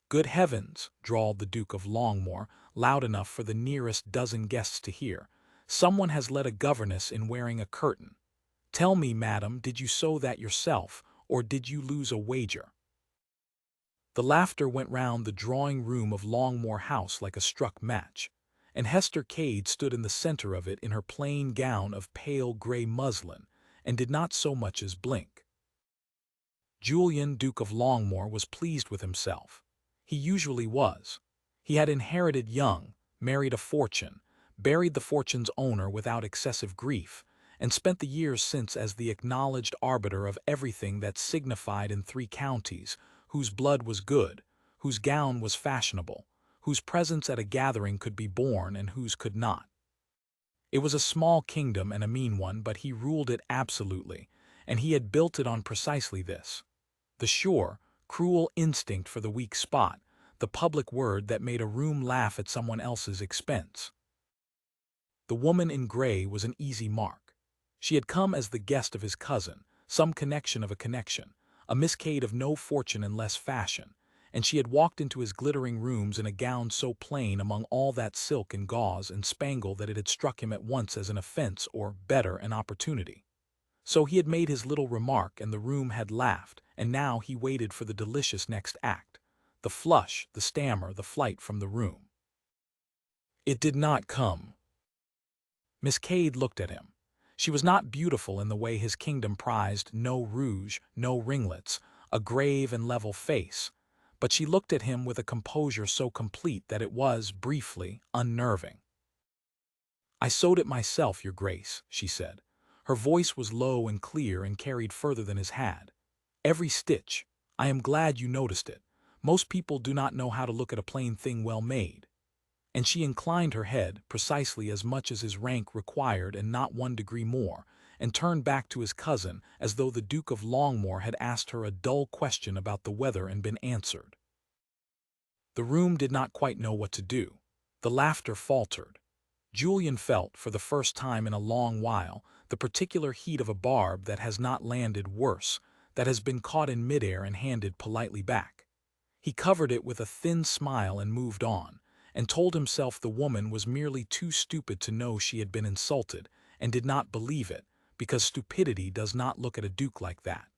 "Good heavens," drawled the Duke of Longmoor, loud enough for the nearest dozen guests to hear. "Someone has let a governess in wearing a curtain. Tell me, madam, did you sew that yourself, or did you lose a wager?" The laughter went round the drawing-room of Longmoor House like a struck match, and Hester Cade stood in the center of it in her plain gown of pale grey muslin, and did not so much as blink. Julian, Duke of Longmoor, was pleased with himself. He usually was. He had inherited young, married a fortune, buried the fortune's owner without excessive grief, and spent the years since as the acknowledged arbiter of everything that signified in 3 counties, whose blood was good, whose gown was fashionable, whose presence at a gathering could be borne and whose could not. It was a small kingdom and a mean one, but he ruled it absolutely, and he had built it on precisely this: the sure, cruel instinct for the weak spot, the public word that made a room laugh at someone else's expense. The woman in gray was an easy mark. She had come as the guest of his cousin, some connection of a connection, a Miss Cade of no fortune and less fashion, and she had walked into his glittering rooms in a gown so plain among all that silk and gauze and spangle that it had struck him at once as an offense or, better, an opportunity. So he had made his little remark and the room had laughed, and now he waited for the delicious next act, the flush, the stammer, the flight from the room. It did not come. Miss Cade looked at him. She was not beautiful in the way his kingdom prized: no rouge, no ringlets, a grave and level face, but she looked at him with a composure so complete that it was, briefly, unnerving. "I sewed it myself, your grace," she said. Her voice was low and clear and carried further than his had. "Every stitch. I am glad you noticed it. Most people do not know how to look at a plain thing well made." And she inclined her head, precisely as much as his rank required and not 1 degree more, and turned back to his cousin as though the Duke of Longmoor had asked her a dull question about the weather and been answered. The room did not quite know what to do. The laughter faltered. Julian felt, for the first time in a long while, the particular heat of a barb that has not landed, worse, that has been caught in midair and handed politely back. He covered it with a thin smile and moved on, and told himself the woman was merely too stupid to know she had been insulted, and did not believe it, because stupidity does not look at a duke like that.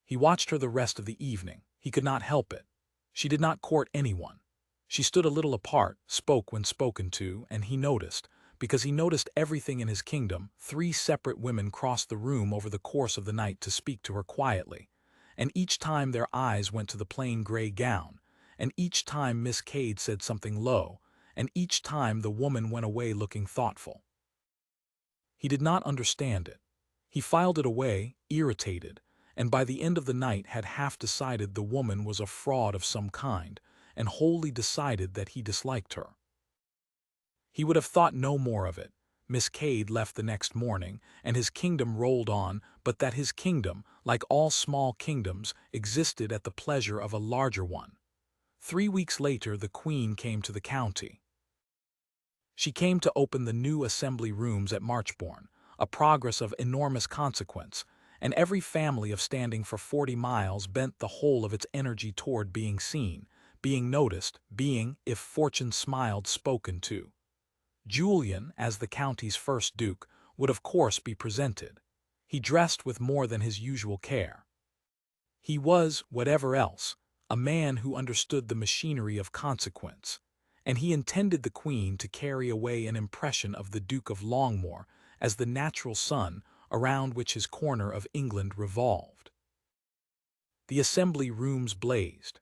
He watched her the rest of the evening. He could not help it. She did not court anyone. She stood a little apart, spoke when spoken to, and he noticed, because he noticed everything in his kingdom, 3 separate women crossed the room over the course of the night to speak to her quietly, and each time their eyes went to the plain gray gown, and each time Miss Cade said something low, and each time the woman went away looking thoughtful. He did not understand it. He filed it away, irritated, and by the end of the night had half decided the woman was a fraud of some kind, and wholly decided that he disliked her. He would have thought no more of it. Miss Cade left the next morning, and his kingdom rolled on, but that his kingdom, like all small kingdoms, existed at the pleasure of a larger one. 3 weeks later the Queen came to the county. She came to open the new assembly rooms at Marchbourne, a progress of enormous consequence, and every family of standing for 40 miles bent the whole of its energy toward being seen, being noticed, being, if fortune smiled, spoken to. Julian, as the county's first duke, would of course be presented. He dressed with more than his usual care. He was, whatever else, a man who understood the machinery of consequence, and he intended the Queen to carry away an impression of the Duke of Longmoor as the natural sun around which his corner of England revolved. The assembly rooms blazed.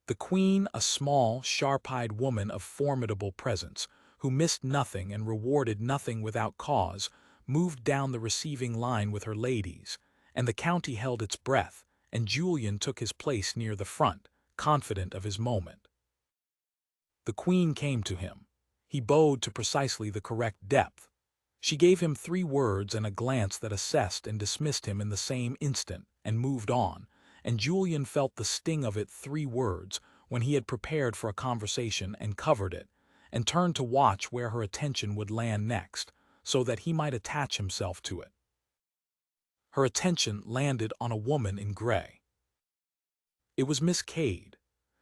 The Queen, a small, sharp-eyed woman of formidable presence, who missed nothing and rewarded nothing without cause, moved down the receiving line with her ladies, and the county held its breath, and Julian took his place near the front, confident of his moment. The Queen came to him. He bowed to precisely the correct depth. She gave him 3 words and a glance that assessed and dismissed him in the same instant, and moved on, and Julian felt the sting of it. 3 words, when he had prepared for a conversation and covered it, and turned to watch where her attention would land next, so that he might attach himself to it. Her attention landed on a woman in gray. It was Miss Cade.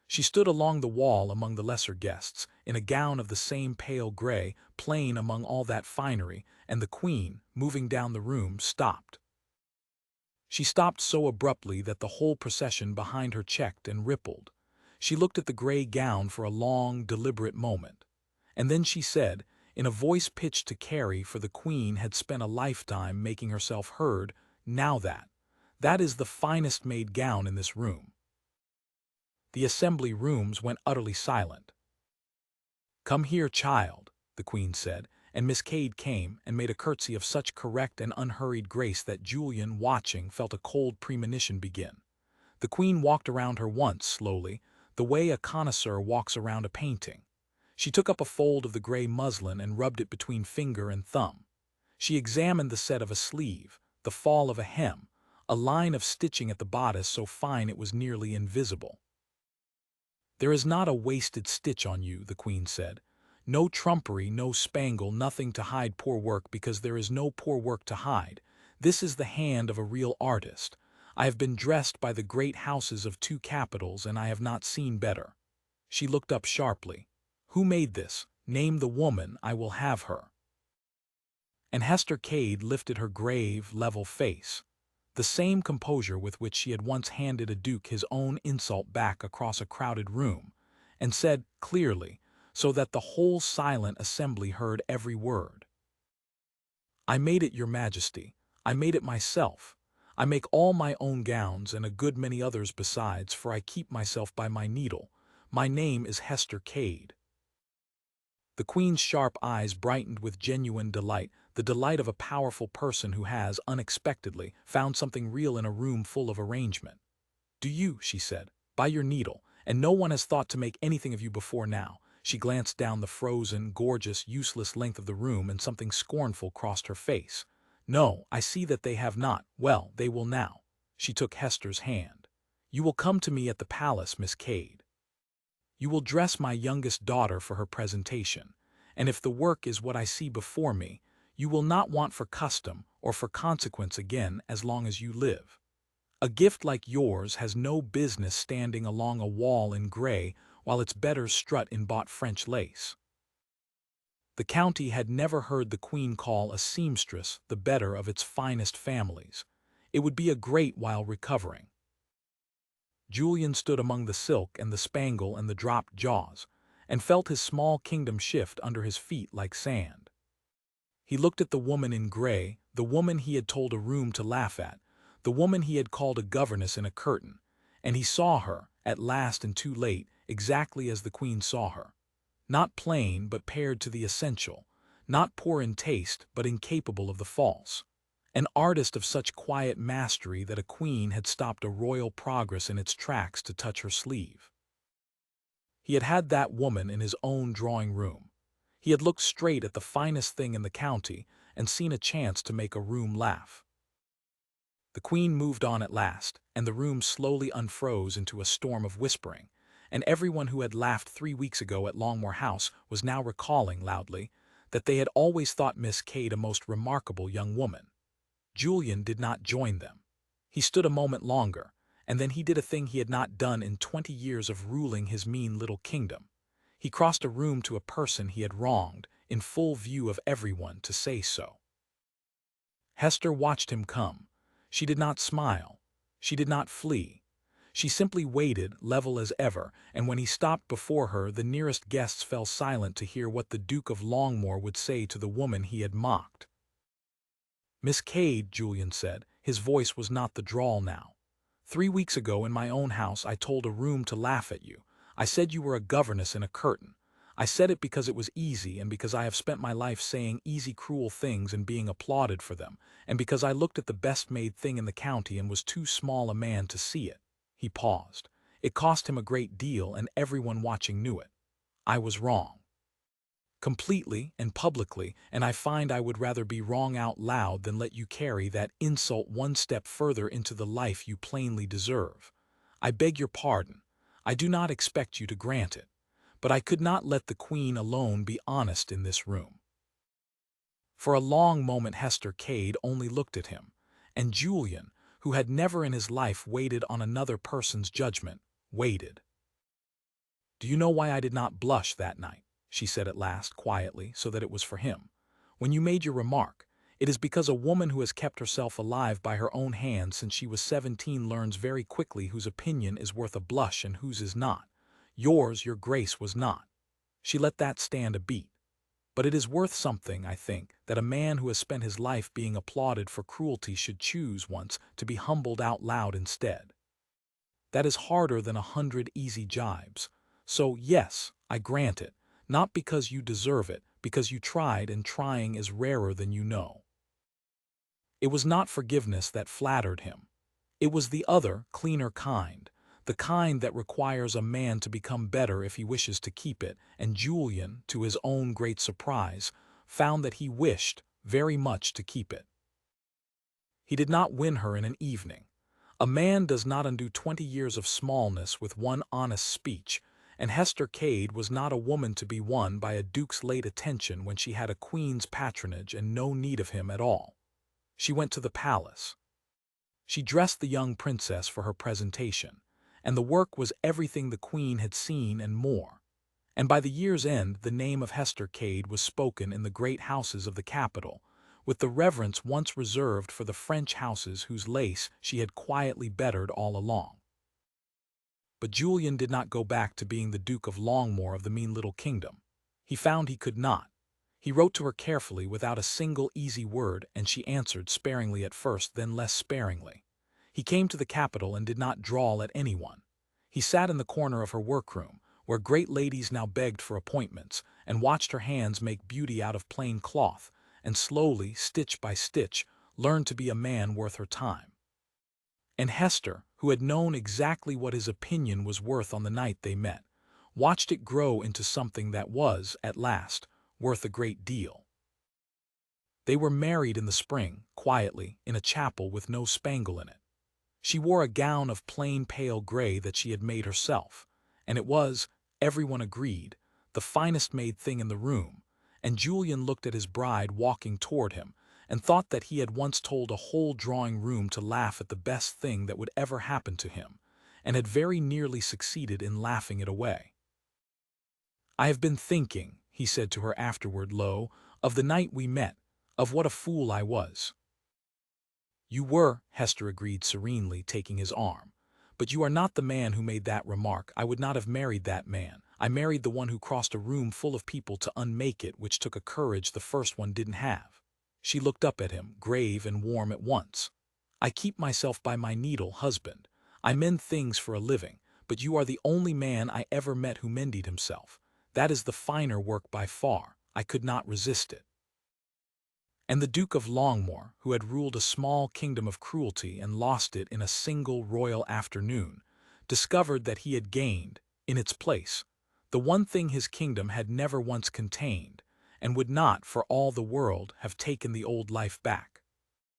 She stood along the wall among the lesser guests, in a gown of the same pale gray, plain among all that finery, and the queen, moving down the room, stopped. She stopped so abruptly that the whole procession behind her checked and rippled. She looked at the gray gown for a long, deliberate moment. And then she said, in a voice pitched to carry, for the queen had spent a lifetime making herself heard, "Now that is the finest made gown in this room." The assembly rooms went utterly silent. "Come here, child," the queen said, and Miss Cade came and made a curtsy of such correct and unhurried grace that Julian, watching, felt a cold premonition begin. The queen walked around her once, slowly, the way a connoisseur walks around a painting. She took up a fold of the gray muslin and rubbed it between finger and thumb. She examined the set of a sleeve, the fall of a hem, a line of stitching at the bodice so fine it was nearly invisible. "There is not a wasted stitch on you," the queen said. "No trumpery, no spangle, nothing to hide poor work, because there is no poor work to hide. This is the hand of a real artist. I have been dressed by the great houses of 2 capitals, and I have not seen better." She looked up sharply. "Who made this? Name the woman, I will have her." And Hester Cade lifted her grave, level face, the same composure with which she had once handed a duke his own insult back across a crowded room, and said clearly, so that the whole silent assembly heard every word, "I made it, your majesty. I made it myself. I make all my own gowns and a good many others besides, for I keep myself by my needle. My name is Hester Cade." The queen's sharp eyes brightened with genuine delight, the delight of a powerful person who has, unexpectedly, found something real in a room full of arrangement. "Do you," she said, "by your needle, and no one has thought to make anything of you before now." She glanced down the frozen, gorgeous, useless length of the room, and something scornful crossed her face. "No, I see that they have not. Well, they will now." She took Hester's hand. "You will come to me at the palace, Miss Cade. You will dress my youngest daughter for her presentation, and if the work is what I see before me, you will not want for custom or for consequence again as long as you live. A gift like yours has no business standing along a wall in gray while its betters strut in bought French lace." The county had never heard the queen call a seamstress the better of its finest families. It would be a great while recovering. Julian stood among the silk and the spangle and the dropped jaws, and felt his small kingdom shift under his feet like sand. He looked at the woman in gray, the woman he had told a room to laugh at, the woman he had called a governess in a curtain, and he saw her, at last and too late, exactly as the queen saw her. Not plain, but pared to the essential, not poor in taste, but incapable of the false. An artist of such quiet mastery that a queen had stopped a royal progress in its tracks to touch her sleeve. He had had that woman in his own drawing-room. He had looked straight at the finest thing in the county and seen a chance to make a room laugh. The queen moved on at last, and the room slowly unfroze into a storm of whispering, and everyone who had laughed 3 weeks ago at Longmoor House was now recalling loudly that they had always thought Miss Cade a most remarkable young woman. Julian did not join them. He stood a moment longer, and then he did a thing he had not done in 20 years of ruling his mean little kingdom. He crossed a room to a person he had wronged, in full view of everyone, to say so. Hester watched him come. She did not smile. She did not flee. She simply waited, level as ever, and when he stopped before her, the nearest guests fell silent to hear what the Duke of Longmoor would say to the woman he had mocked. "Miss Cade," Julian said, his voice was not the drawl now. "3 weeks ago in my own house I told a room to laugh at you. I said you were a governess in a curtain. I said it because it was easy, and because I have spent my life saying easy, cruel things and being applauded for them, and because I looked at the best-made thing in the county and was too small a man to see it." He paused. It cost him a great deal, and everyone watching knew it. "I was wrong. Completely and publicly, and I find I would rather be wrong out loud than let you carry that insult one step further into the life you plainly deserve. I beg your pardon. I do not expect you to grant it. But I could not let the queen alone be honest in this room." For a long moment Hester Cade only looked at him, and Julian, who had never in his life waited on another person's judgment, waited. Do you know why I did not blush that night? She said at last, quietly, so that it was for him. When you made your remark, it is because a woman who has kept herself alive by her own hands since she was 17 learns very quickly whose opinion is worth a blush and whose is not. Yours, your grace, was not. She let that stand a beat. But it is worth something, I think, that a man who has spent his life being applauded for cruelty should choose once to be humbled out loud instead. That is harder than 100 easy jibes. So, yes, I grant it, not because you deserve it, because you tried, and trying is rarer than you know. It was not forgiveness that flattered him. It was the other, cleaner kind, the kind that requires a man to become better if he wishes to keep it, and Julian, to his own great surprise, found that he wished very much to keep it. He did not win her in an evening. A man does not undo 20 years of smallness with one honest speech, and Hester Cade was not a woman to be won by a duke's late attention when she had a queen's patronage and no need of him at all. She went to the palace. She dressed the young princess for her presentation, and the work was everything the queen had seen and more. And by the year's end the name of Hester Cade was spoken in the great houses of the capital, with the reverence once reserved for the French houses whose lace she had quietly bettered all along. But Julian did not go back to being the Duke of Longmoor of the mean little kingdom. He found he could not. He wrote to her carefully without a single easy word, and she answered sparingly at first, then less sparingly. He came to the capital and did not drawl at anyone. He sat in the corner of her workroom, where great ladies now begged for appointments, and watched her hands make beauty out of plain cloth, and slowly, stitch by stitch, learned to be a man worth her time. And Hester, who had known exactly what his opinion was worth on the night they met, watched it grow into something that was, at last, worth a great deal. They were married in the spring, quietly, in a chapel with no spangle in it. She wore a gown of plain pale gray that she had made herself, and it was, everyone agreed, the finest made thing in the room, and Julian looked at his bride walking toward him, and thought that he had once told a whole drawing-room to laugh at the best thing that would ever happen to him, and had very nearly succeeded in laughing it away. "I have been thinking," he said to her afterward low, "of the night we met, of what a fool I was." "You were," Hester agreed serenely, taking his arm. "But you are not the man who made that remark. I would not have married that man. I married the one who crossed a room full of people to unmake it, which took a courage the first one didn't have." She looked up at him, grave and warm at once. "I keep myself by my needle, husband. I mend things for a living, but you are the only man I ever met who mended himself. That is the finer work by far. I could not resist it." And the Duke of Longmoor, who had ruled a small kingdom of cruelty and lost it in a single royal afternoon, discovered that he had gained, in its place, the one thing his kingdom had never once contained, and would not, for all the world, have taken the old life back.